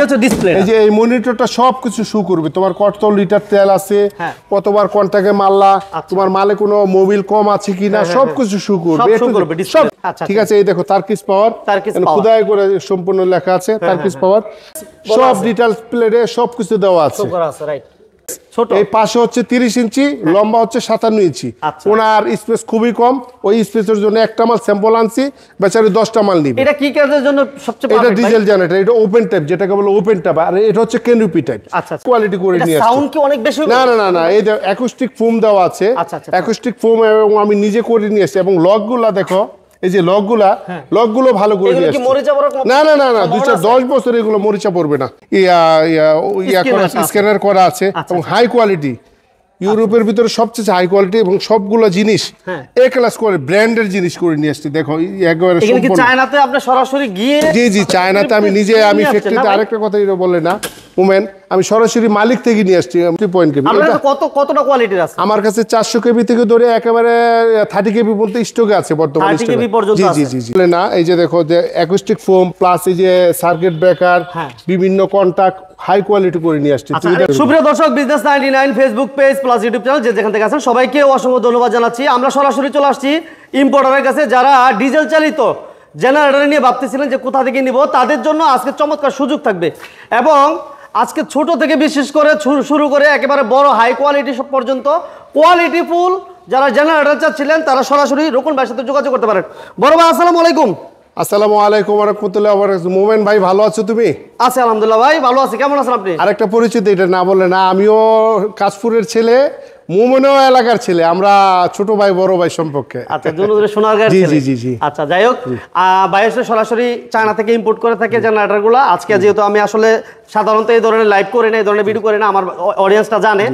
হচ্ছে ডিসপ্লে। এই যে এই মনিটরটা সবকিছু শো করবে, তোমার কত লিটার তেল আছে, কতবার কন্টাক্টে মারলা, তোমার মালে কোনো মোবিল কম আছে কিনা, সবকিছু শো করবে। সব ঠিক আছে। এই দেখো তারকিস পাওয়ার, খোদাই করে সম্পূর্ণ লেখা আছে তারকিস পাওয়ার, সব ডিটেইলস প্লেটে সবকিছু দেওয়া আছে। এই পাশে হচ্ছে 30 ইঞ্চি, লম্বা হচ্ছে 57 ইঞ্চি। ওনার স্পেস খুবই কম, ওই স্পেসের জন্য একটা মাল স্যাম্পল আনছি, বেচারি 10টা মাল নিবে। এটা কি কাজের জন্য সবচেয়ে পারফেক্ট? এটা ডিজেল জেনারেটর, এটা ওপেন টাইপ, যেটাকে বলে ওপেন টাইপ, আর এটা হচ্ছে ক্যানোপি টাইপ। কোয়ালিটি করে নিয়ে আসছে। সাউন্ড কি অনেক বেশি? না না না না, এই যে অ্যাকুস্টিক ফোম দেওয়া আছে, অ্যাকুস্টিক ফোম, এবং আমি নিজে করে নিয়ে এসেছি। এবং লকগুলা দেখো, এই যে লকগুলো ভালো করে নিয়ে আসছে। না না না না, 10 বছর এগুলো মরিচা পড়বে না। স্ক্যানার করা আছে এবং হাই কোয়ালিটি, ইউরোপের ভিতরে সবচেয়ে হাই কোয়ালিটি, এবং সবগুলো জিনিস এ ক্লাস করে ব্র্যান্ডের জিনিস করে নিয়ে আসছি। দেখো একেবারে সম্পূর্ণ। চায়নাতে আপনি সরাসরি গিয়ে? জি জি, চায়নাতে আমি নিজে, আমি ফ্যাক্টরিতে। আরেকটা কথা এটা বলে না ওমেন, আমি সরাসরি মালিক থেকে নিয়ে আসছি। 3 কেবি। কতটা কোয়ালিটির আছে আমার কাছে? 400 কেবি থেকে ধরে একেবারে 30 কেবি পর্যন্ত স্টকে আছে বর্তমানে। 30 কেবি পর্যন্ত আছে। জি জি জি না, এই যে দেখো যে অ্যাকুস্টিক ফোম প্লাস এই যে সার্কিট ব্রেকার, বিভিন্ন কন্টাক্ট, হাই কোয়ালিটি করে নিয়ে আসছি। সুপ্রিয় দর্শক, business 99 Facebook page plus YouTube channel যে যেখান থেকে আছেন সবাইকে অসংখ্য ধন্যবাদ জানাচ্ছি। আমরা সরাসরি চলে আসছি ইম্পোর্টারের কাছে। যারা ডিজেল চালিত জেনারেটর নিয়ে ভাবতেছিলেন যে কোথা থেকে নিব, তাদের জন্য আজকে চমৎকার সুযোগ থাকবে। এবং আজকে ছোট থেকে বিশেষ করে শুরু করে একেবারে বড় হাই কোয়ালিটি সব পর্যন্ত কোয়ালিটি ফুল যারা জেনারেটর চাচ্ছিলেন, তারা সরাসরি রোকন ভাইয়ের সাথে যোগাযোগ করতে পারেন। বড় ভাই আসসালামু আলাইকুম। আসসালামু আলাইকুম ওয়া রাহমাতুল্লাহি ওয়া বারাকাতুহু। মোমেন ভাই ভালো আছো তুমি? আছি আলহামদুলিল্লাহ ভাই, ভালো আছি। কেমন আছেন আপনি? আরেকটা পরিচিত, এটা না বলে না, আমিও কাশপুরের ছেলে, মোমেনও এলাকার ছেলে, আমরা ছোট ভাই বড় ভাই সম্পর্কে। আচ্ছা, দুজনে সোনারগাঁয়ের ছেলে। জি জি জি। আচ্ছা, যাই হোক, ভাই সরাসরি চায়না থেকে ইম্পোর্ট করে থাকে জেনারেটরগুলো। আজকে যেহেতু আমি আসলে সাধারণত এই ধরনের লাইভ করে না, এই ধরনের ভিডিও করে না, আমার অডিয়েন্সটা জানে।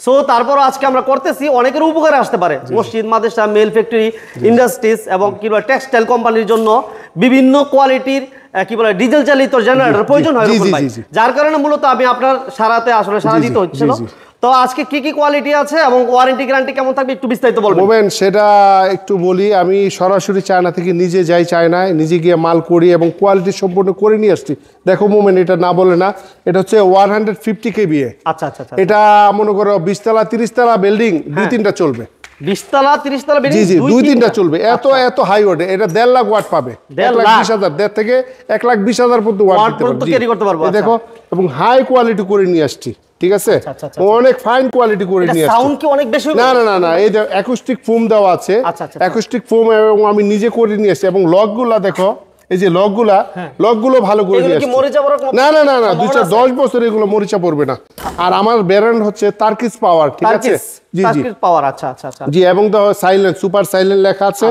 সো তারপরও আজকে আমরা করতেছি, অনেকের উপকারে আসতে পারে। মসজিদ, মাদ্রাসা, মেল ফ্যাক্টরি, ইন্ডাস্ট্রিজ এবং কি বলে টেক্সটাইল কোম্পানির জন্য বিভিন্ন কোয়ালিটির কি বলে ডিজেল চালিত জেনারেটর প্রয়োজন হয়, যার কারণে মূলত আমি আপনার সারাতে আসলে সারা দিতে হচ্ছিল। তো আজকে কি কি কোয়ালিটি আছে এবং ওয়ারেন্টি গ্যারান্টি কেমন থাকবে একটু বিস্তারিত বলবেন। মোমেন সেটা একটু বলি। আমি সরাসরি চায়না থেকে নিজে যাই, চায়নায় নিজে গিয়ে মাল করি এবং কোয়ালিটি সম্পূর্ণ করে নিয়ে আসছি। দেখো মোমেন, এটা না বলে না, এটা হচ্ছে 150 কেবিএ। আচ্ছা আচ্ছা, এটা মনে করো 20 তলা 30 তলা বিল্ডিং 2-3টা চলবে। 20 তলা 30 তলা বিল্ডিং, জি জি, 2-3টা চলবে। এত হাই ওয়াট, এটা 1.5 লাখ ওয়াট পাবে। 1,20,000, 1.5 থেকে 1,20,000 পর্যন্ত ওয়াট ক্যারি করতে পারবো। দেখো, এবং হাই কোয়ালিটি করে নিয়ে আসছি। ঠিক আছে, অনেক ফাইন কোয়ালিটি করে নিয়ে আসছি। সাউন্ড কি অনেক বেশি? না না না না, এই যে অ্যাকুস্টিক ফোম দেওয়া আছে, অ্যাকুস্টিক ফোম, এবং আমি নিজে করে নিয়ে আসছি। এবং লকগুলা দেখো, এই যে লকগুলো ভালো করে নিয়ে আসছি। না না না না, 10 বছর এগুলো মরিচা পড়বে না। আর আমার ব্র্যান্ড হচ্ছে তারকিস পাওয়ার। ঠিক আছে, জি জি পাওয়ার। আচ্ছা আচ্ছা আচ্ছা জি। এবং তো সাইলেন্ট, সুপার সাইলেন্ট লেখা আছে।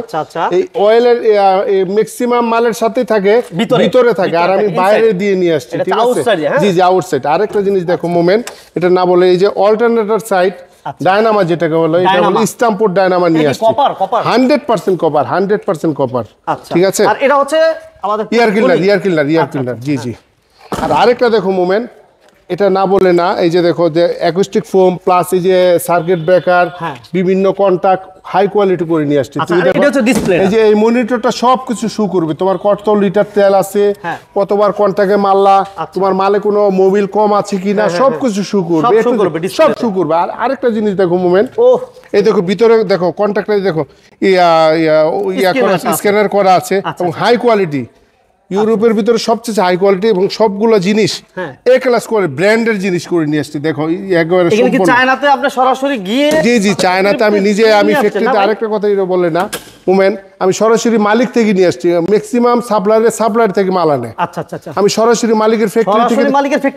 এই অয়েলের ম্যাক্সিমাম মালের সাথে থাকে, ভিতরে থাকে, আর আমি বাইরে দিয়ে নিয়ে আসছি। ঠিক আছে, জি জি, আউটসাইড। আরেকটা জিনিস দেখো মোমেন্ট, এটা না বলে, এই যে অল্টারনেটর সাইড ডায়নামা, যেটাকে বলে, এটা হলো স্ট্যাম্পোর্ড ডায়নামা নিয়ে আসছি। 100% কপার, 100% কপার। ঠিক আছে, আর এটা হচ্ছে আমাদের ইয়ার কিলার। জি জি। আর আরেকটা দেখো মোমেন্ট, এটা না বলে না, এই যে দেখো যে অ্যাকুস্টিক ফোম প্লাস এই যে সার্কিট ব্রেকার, বিভিন্ন কন্টাক্ট, হাই কোয়ালিটি করে নিয়ে আসছি। তুমি দেখো, এই যে এই মনিটরটা সবকিছু শো করবে, তোমার কত লিটার তেল আছে, কতবার কন্টাক্টে মারলা, তোমার মালে কোনো মোবিল কম আছে কিনা, সবকিছু শো করবে, সব শো করবে। আর আরেকটা জিনিস দেখো মোমেন্ট, এই দেখো ভিতরে দেখো কন্টাক্টে দেখো স্ক্যানার করা আছে এবং হাই কোয়ালিটি, ইউরোপের ভিতরে সবচেয়ে হাই কোয়ালিটি, এবং সবগুলো জিনিস এ ক্লাস করে ব্র্যান্ডের জিনিস করে নিয়ে আসছি। দেখো একেবারে সম্পূর্ণ। চায়নাতে আপনি সরাসরি গিয়ে? জি জি, চায়নাতে আমি নিজে, আমি ফ্যাক্টরিতে। আরেকটা কথা এটা বলে না ওমেন, আমি সরাসরি মালিক থেকে নিয়ে আসছি। ম্যাক্সিমাম সাপ্লায়ার থেকে মাল আনে। আচ্ছা আচ্ছা, আমি সরাসরি মালিকের ফ্যাক্টরি থেকে,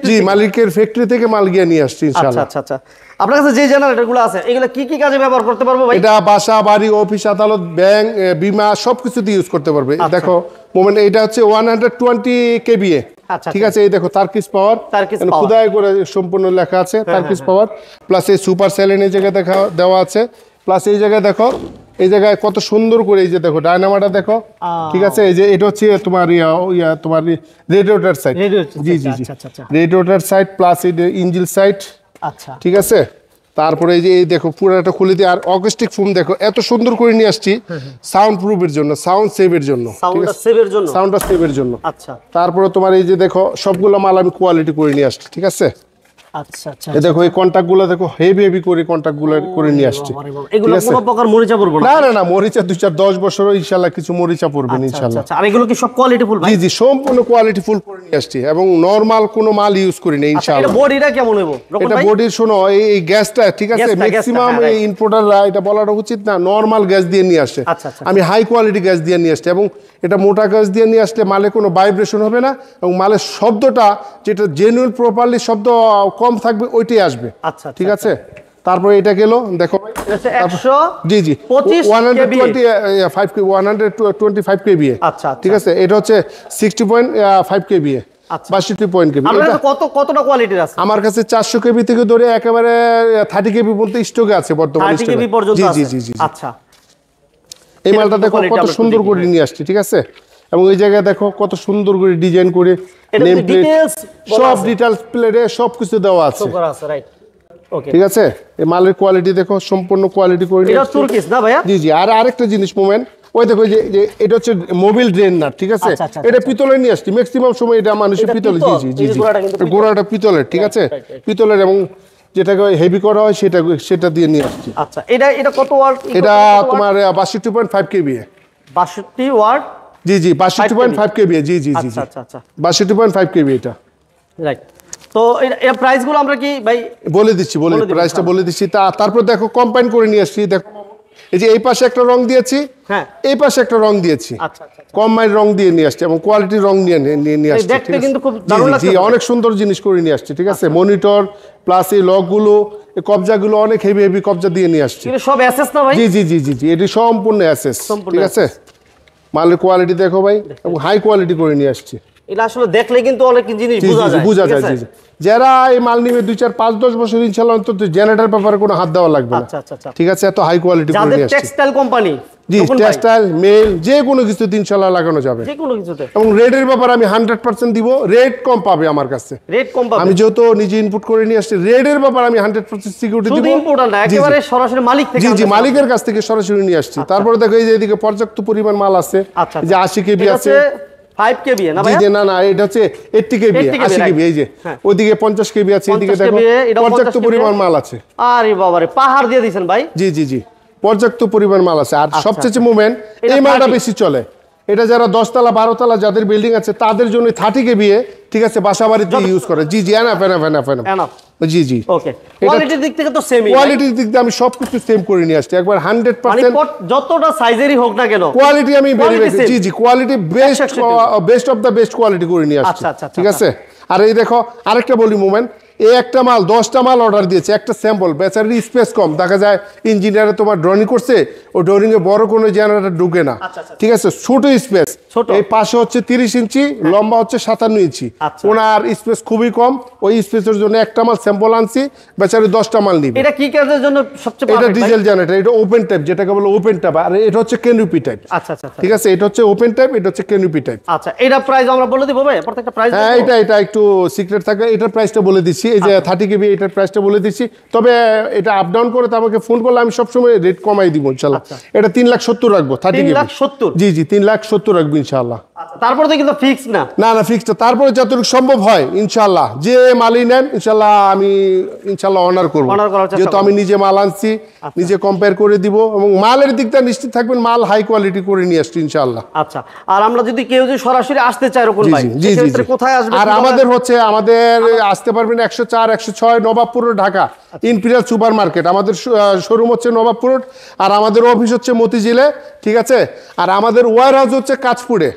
জি মালিকের ফ্যাক্টরি থেকে মাল গিয়ে নিয়ে আসছি ইনশাআল্লাহ। আচ্ছা আচ্ছা, আপনার কাছে যে জেনারেটরগুলো আছে এগুলো কি কি কাজে ব্যবহার করতে পারবো ভাই? এটা বাসা, বাড়ি, অফিস, আদালত, ব্যাংক, বীমা সবকিছুতে ইউজ করতে পারবে। দেখো মোমেন্ট, এটা হচ্ছে 120 কেবিএ। ঠিক আছে, এই দেখো তারকিস পাওয়ার, খোদাই করে সম্পূর্ণ লেখা আছে তারকিস পাওয়ার। প্লাস এই সুপার সাইলেন্ট এই জায়গায় দেওয়া আছে। প্লাস এই জায়গায় দেখো, এই জায়গায় কত সুন্দর করে, এই যে দেখো ডায়নামাটা দেখো। ঠিক আছে, এই যে এটা হচ্ছে তোমার তোমার রেডিয়েটর সাইড। জি জি জি, রেডিয়েটর সাইড প্লাস এই ইঞ্জিন সাইড। আচ্ছা, ঠিক আছে। তারপরে এই যে এই দেখো পুরোটা খুলে দিয়ে, আর অগস্টিক ফোম দেখো এত সুন্দর করে নিয়ে আসছি সাউন্ড প্রুফের জন্য, সাউন্ড সেভের জন্য, সাউন্ডটা সেভের জন্য। আচ্ছা, তারপরে তোমার এই যে দেখো সবগুলো মাল আমি কোয়ালিটি করে নিয়ে আসছি, ঠিক আছে। আচ্ছা আচ্ছা, এই দেখো এই কন্টাক্টগুলো দেখো হেভি হেভি করে কন্টাক্টগুলো করে নিয়ে আসছি। এগুলো কোনো প্রকার মরিচা পড়বে না? না না, মরিচা 2-4-10 বছরও ইনশাআল্লাহ কিছু মরিচা পড়বে না ইনশাআল্লাহ। আচ্ছা, আর এগুলো কি সব কোয়ালিটি ফুল ভাই? জি জি, সম্পূর্ণ কোয়ালিটি ফুল করে নিয়ে আসছি এবং নরমাল কোনো মাল ইউজ করি না ইনশাআল্লাহ। এটা বডিটা কেমন হবে রকম ভাই? এটা বডির শোনো এই গ্যাসটা, ঠিক আছে, ম্যাক্সিমাম এই ইম্পোর্টাররা এটা বলাটা উচিত না, নরমাল গ্যাস দিয়ে নিয়ে আসে। আমি হাই কোয়ালিটি গ্যাস দিয়ে নিয়ে আসছি এবং এটা মোটা গ্যাস দিয়ে নিয়ে আসলে মালে কোনো ভাইব্রেশন হবে না এবং মালের শব্দটা যেটা জেনুইন প্রপারলি শব্দ কম থাকবে ওইটাই আসবে। আচ্ছা, ঠিক আছে। তারপরে এটা গেল দেখো 100, জি জি 125 কেবিএ। আচ্ছা, ঠিক আছে। এটা হচ্ছে 60.5 কেবিএ, 62 কেবি। কতটা কোয়ালিটির আছে আমার কাছে? 400 কেবি থেকে ধরে একেবারে 30 কেবি পর্যন্ত স্টকে আছে বর্তমানে। 30 কেবি পর্যন্ত আছে? জি জি জি। আচ্ছা, এই মালটা দেখো কত সুন্দর করে নিয়ে আসছি, ঠিক আছে। এবং এই জায়গায় দেখো কত সুন্দর করে ডিজাইন করে নেম প্লেট, সব ডিটেইলস প্লেটে সবকিছু দেওয়া আছে, রাইট। ওকে, ঠিক আছে। এই মালের কোয়ালিটি দেখো সম্পূর্ণ কোয়ালিটি করে নিয়ে এটা তুর্কিশ না ভাইয়া? জি জি। আর আরেকটা জিনিস মোমেন, ওই দেখো যে এটা হচ্ছে মোবিল ড্রেন না, ঠিক আছে। এটা পিতলের নিয়ে আসছি, ম্যাক্সিমাম সময় এটা মানুষের পিতলের। জি জি জি জি, গোড়াটা পিতলের, ঠিক আছে, পিতলের। এবং যেটাকে হেভি করা হয় সেটা দিয়ে নিয়ে আসছি। আচ্ছা, এটা কত ওয়াট? এটা তোমার 62.5 কেবিএ। 62 ওয়াট? জি জি, 62.5 কেবিএ। জি জি জি, আচ্ছা আচ্ছা, 62.5 কেবি এটা, রাইট। তো এর প্রাইস গুলো আমরা কি ভাই বলে দিচ্ছি, প্রাইসটা বলে দিচ্ছি। তারপর দেখো কম্বাইন করে নিয়ে আসছি। দেখো এই যে এই পাশে একটা রং দিয়েছি, হ্যাঁ, এই পাশে একটা রং দিয়েছি। আচ্ছা আচ্ছা, কম্বাইন রং দিয়ে নিয়ে আসছি এবং কোয়ালিটি রং নিয়ে আসছি। দেখতে কিন্তু খুব দারুণ লাগছে। জি, অনেক সুন্দর জিনিস করে নিয়ে আসছি, ঠিক আছে। মনিটর প্লাস এই লকগুলো, এই কবজাগুলো অনেক হেভি হেভি কবজা দিয়ে নিয়ে আসছি। এটা সব এসএস না ভাই? জি জি জি জি জি, এটি সম্পূর্ণ এসএস, ঠিক আছে। মালের কোয়ালিটি দেখো ভাই, এবং হাই কোয়ালিটি করে নিয়ে আসছি। এটা আসলে দেখলে কিন্তু অনেক জিনিস বোঝা যায়। জি জি, যারা এই মাল নিবে 2-4-5-10 বছর ইনশাআল্লাহ অন্তত জেনারেটর ব্যাপারে কোনো হাত দেওয়া লাগবে না। আচ্ছা আচ্ছা, ঠিক আছে, এত হাই কোয়ালিটি করে নিয়ে আসছি। টেক্সটাইল কোম্পানি, জি, টেক্সটাইল মেল যে কোনো কিছু ইনশাআল্লাহ লাগানো যাবে, যে কোনো কিছুতে। এবং রেটের ব্যাপারে আমি 100% দিব, রেট কম পাবে আমার কাছে। রেট কম পাবে? আমি যেহেতু নিজে ইনপুট করে নিয়ে আসছি, রেটের ব্যাপারে আমি 100% সিকিউরিটি দিব। শুধু ইনপুট না, একেবারে সরাসরি মালিক থেকে। জি জি, মালিকের কাছ থেকে সরাসরি নিয়ে আসছি। তারপরে দেখো এই যে এদিকে পর্যাপ্ত পরিমাণ মাল আছে, যে 80 কেবি আছে, 5 কেবি না ভাই? জি না না, এটা হচ্ছে 80 কেবি, 80 কেবি। এই যে ওইদিকে 50 কেবি আছে, এদিকে দেখো পর্যাপ্ত পরিমাণ মাল আছে। আরে বাবা রে, পাহাড় দিয়ে দিবেন ভাই। জি জি জি, পর্যাপ্ত পরিমাণ মাল আছে। আর সবচেয়ে মোমেন্ট, এই মালটা বেশি চলে। এটা যারা 10 তলা 12 তলা যাদের বিল্ডিং আছে তাদের জন্য 30 কেবি, ঠিক আছে, বাসাবাড়িতে ইউজ করে। জি জি, এনাফ। জি জি, ওকে। কোয়ালিটির দিক থেকে তো সেমই। কোয়ালিটির দিক থেকে আমি সবকিছু সেম করে নিয়ে আসছি একবার 100%। যতটা সাইজেরই হোক না কেন, কোয়ালিটি আমি জি জি, quality best of the best quality করে নিয়ে আসছি, ঠিক আছে। আর এই দেখো আরেকটা বলি মোমেন্ট, এই একটা মাল 10টা মাল অর্ডার দিয়েছে, একটা স্যাম্পল, বেচারির স্পেস কম, দেখা যায় ইঞ্জিনিয়ারে তোমার ড্রয়িং করছে, ও ড্রয়িং এ বড় কোনো জেনারেটর ঢুকে না, ঠিক আছে, ছোট স্পেস। এই পাশে হচ্ছে 30 ইঞ্চি, লম্বা হচ্ছে 57 ইঞ্চি, ওনার স্পেস খুবই কম। ওই স্পেসের জন্য একটা মাল স্যাম্পল আনছি, বেচারি 10টা মাল নিবে। এটা কি কাজের জন্য সবচেয়ে এটা ডিজেল জেনারেটর, এটা ওপেন টাইপ, যেটাকে বলে ওপেন টাইপ। আর এটা হচ্ছে ক্যানোপি টাইপ। আচ্ছা আচ্ছা, ঠিক আছে, এটা হচ্ছে ওপেন টাইপ, এটা হচ্ছে ক্যানোপি টাইপ। আচ্ছা, এটা প্রাইস আমরা বলে দিব ভাই, প্রত্যেকটা প্রাইস? হ্যাঁ, এটা একটু সিক্রেট থাকে। এটার প্রাইসটা বলে দিচ্ছি, এই যে 30 কেবি, এটার প্রাইসটা বলে দিচ্ছি। তবে এটা আপ ডাউন করে তো আমাকে ফোন করলে আমি সবসময় রেট কমাই দিব ইনশাআল্লাহ। এটা 3,70,000 রাখবো, 30 কেবি। 3,70,000? জি জি, 3,70,000 রাখবো ইনশাআল্লাহ। তারপরে তো কিন্তু ফিক্স না? না না, ফিক্সড। তারপরে যতটুকু সম্ভব হয় ইনশাআল্লাহ, যে মালই নেন ইনশাআল্লাহ আমি ইনশাআল্লাহ অনার করব, যেহেতু আমি নিজে মাল আনছি, নিজে কম্পেয়ার করে দিব। এবং মালের দিকটা নিশ্চিত থাকবেন, মাল হাই কোয়ালিটি করে নিয়ে আসছি ইনশাআল্লাহ। আচ্ছা, আর আমরা যদি কেউ সরাসরি আসতে চায় রকম ভাই, জি জি, কোথায় আসবে? আর আমাদের আসতে পারবেন 104, 106 Nawabpur Dhaka, imperial super market. আমাদের শোরুম হচ্ছে নবাবপুর, আর আমাদের অফিস হচ্ছে মতিঝিলে, ঠিক আছে। আর আমাদের ওয়্যার হাউস হচ্ছে কাঁচপুরে।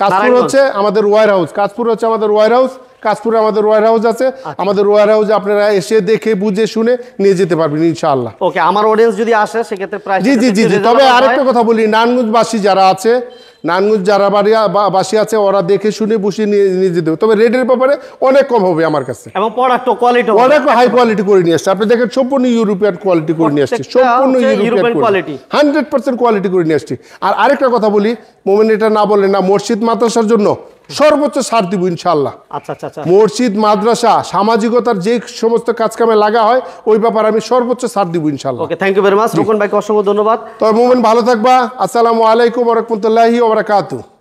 কাঁচপুর হচ্ছে আমাদের ওয়্যার হাউস, কাঁচপুর হচ্ছে আমাদের ওয়্যার হাউস, কাঁচপুরে আমাদের ওয়্যার হাউস আছে। আমাদের ওয়্যার হাউসে আপনারা এসে দেখে বুঝে শুনে নিয়ে যেতে পারবেন ইনশাআল্লাহ। ওকে, আমার অডিয়েন্স যদি আসে সেক্ষেত্রে প্রাইস? জি জি জি জি। তবে আরেকটা কথা বলি, নারায়ণগঞ্জবাসী যারা আছে, নারায়ণগঞ্জ যারা বাসী আছে, ওরা দেখে শুনে বসে নিয়ে যেতে হবে। তবে রেটের ব্যাপারে অনেক কম হবে আমার কাছে, এবং প্রোডাক্ট কোয়ালিটি অনেক হাই কোয়ালিটি করে নিয়ে আসছে। আপনি দেখেন সম্পূর্ণ ইউরোপিয়ান কোয়ালিটি করে নিয়ে আসছে, সম্পূর্ণ ইউরোপিয়ান কোয়ালিটি, 100% কোয়ালিটি করে নিয়ে আসছি। আর আরেকটা কথা বলি মোমেন, এটা না বললে না, মসজিদ মাদ্রাসার জন্য সর্বোচ্চ ছাড় দিব ইনশাআল্লাহ। আচ্ছা আচ্ছা আচ্ছা, মসজিদ মাদ্রাসা সামাজিকতার যে সমস্ত কাজ কামে লাগা হয় ওই ব্যাপারে আমি সর্বোচ্চ ছাড় দিব ইনশাআল্লাহ। ওকে, থ্যাংক ইউ ভেরি মাচ। রোকন ভাইকে অসংখ্য ধন্যবাদ। তো মুমিন ভালো থাকবা। আসসালামু আলাইকুম ওয়া রাহমাতুল্লাহি ওয়া বারাকাতুহু।